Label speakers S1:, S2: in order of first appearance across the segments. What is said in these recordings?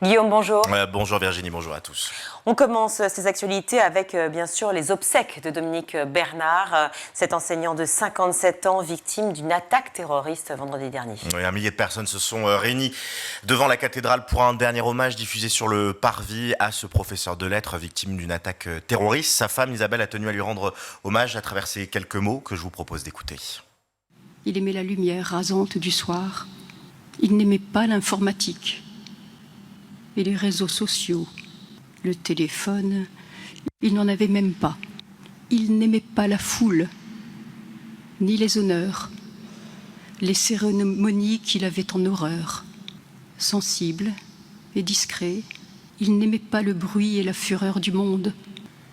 S1: Guillaume, bonjour.
S2: Bonjour Virginie, bonjour à tous.
S1: On commence ces actualités avec bien sûr les obsèques de Dominique Bernard, cet enseignant de 57 ans victime d'une attaque terroriste vendredi dernier.
S2: Oui, un millier de personnes se sont réunies devant la cathédrale pour un dernier hommage diffusé sur le parvis à ce professeur de lettres victime d'une attaque terroriste. Sa femme Isabelle a tenu à lui rendre hommage à travers ces quelques mots que je vous propose d'écouter.
S3: Il aimait la lumière rasante du soir. Il n'aimait pas l'informatique et les réseaux sociaux, le téléphone, il n'en avait même pas. Il n'aimait pas la foule, ni les honneurs, les cérémonies qu'il avait en horreur. Sensible et discret, il n'aimait pas le bruit et la fureur du monde.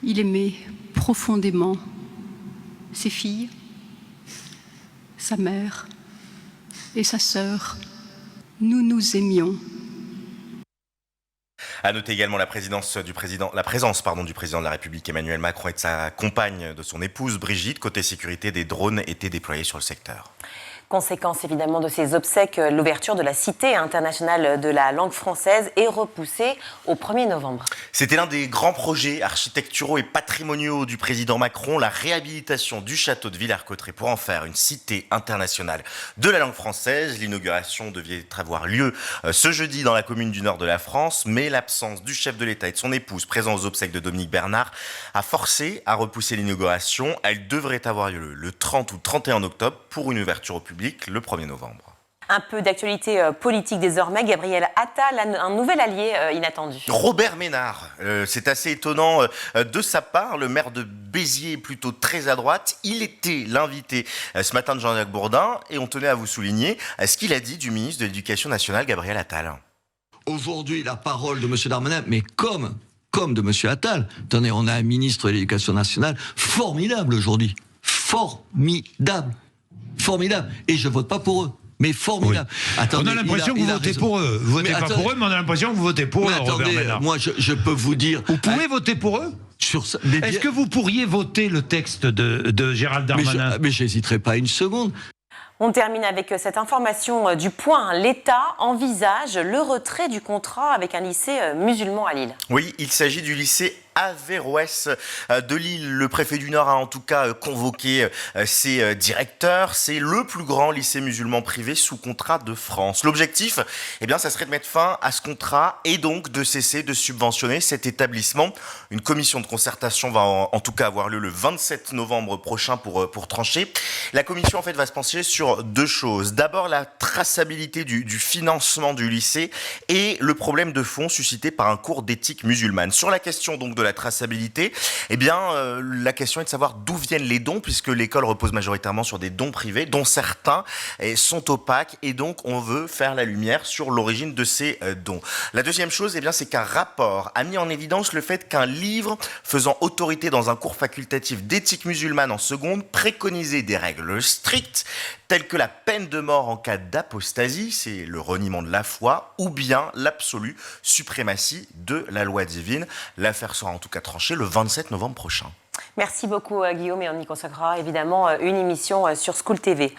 S3: Il aimait profondément ses filles, sa mère et sa sœur. Nous nous aimions.
S2: À noter également la présence du président de la République Emmanuel Macron et de sa compagne, de son épouse Brigitte. Côté sécurité, des drones étaient déployés sur le secteur.
S1: Conséquence évidemment de ces obsèques, l'ouverture de la Cité internationale de la langue française est repoussée au 1er novembre.
S2: C'était l'un des grands projets architecturaux et patrimoniaux du président Macron, la réhabilitation du château de Villers-Cotterêts pour en faire une Cité internationale de la langue française. L'inauguration devait avoir lieu ce jeudi dans la commune du nord de la France, mais l'absence du chef de l'État et de son épouse présents aux obsèques de Dominique Bernard a forcé à repousser l'inauguration. Elle devrait avoir lieu le 30 ou 31 octobre pour une ouverture au public le 1er novembre.
S1: Un peu d'actualité politique désormais. Gabriel Attal, un nouvel allié inattendu.
S2: Robert Ménard, c'est assez étonnant de sa part. Le maire de Béziers est plutôt très à droite. Il était l'invité ce matin de Jean-Jacques Bourdin et on tenait à vous souligner ce qu'il a dit du ministre de l'Éducation nationale, Gabriel Attal.
S4: Aujourd'hui, la parole de M. Darmanin, mais comme de M. Attal. Attendez, on a un ministre de l'Éducation nationale formidable aujourd'hui. Formidable. Et je vote pas pour eux. Mais formidable.
S5: Oui.
S4: Attendez,
S5: on a l'impression que vous votez pour eux. Vous votez pas pour eux, mais on a l'impression que vous votez pour eux, Robert Ménard.
S4: Moi, je peux vous dire...
S5: Vous pouvez voter pour eux ? Est-ce que vous pourriez voter le texte de Gérald Darmanin ?
S4: Mais j'hésiterai pas une seconde.
S1: On termine avec cette information du Point. L'État envisage le retrait du contrat avec un lycée musulman à Lille.
S2: Oui, il s'agit du lycée Averroès de Lille. Le préfet du Nord a en tout cas convoqué ses directeurs. C'est le plus grand lycée musulman privé sous contrat de France. L'objectif, ça serait de mettre fin à ce contrat et donc de cesser de subventionner cet établissement. Une commission de concertation va en tout cas avoir lieu le 27 novembre prochain pour trancher. La commission va se pencher sur deux choses. D'abord, la traçabilité du financement du lycée et le problème de fond suscité par un cours d'éthique musulmane. Sur la question donc de la traçabilité, la question est de savoir d'où viennent les dons, puisque l'école repose majoritairement sur des dons privés, dont certains sont opaques, et donc on veut faire la lumière sur l'origine de ces dons. La deuxième chose, c'est qu'un rapport a mis en évidence le fait qu'un livre faisant autorité dans un cours facultatif d'éthique musulmane en seconde préconisait des règles strictes, telles que la peine de mort en cas d'apostasie, c'est le reniement de la foi, ou bien l'absolue suprématie de la loi divine. L'affaire sera en tout cas tranchée le 27 novembre prochain.
S1: Merci beaucoup Guillaume, et on y consacrera évidemment une émission sur School TV.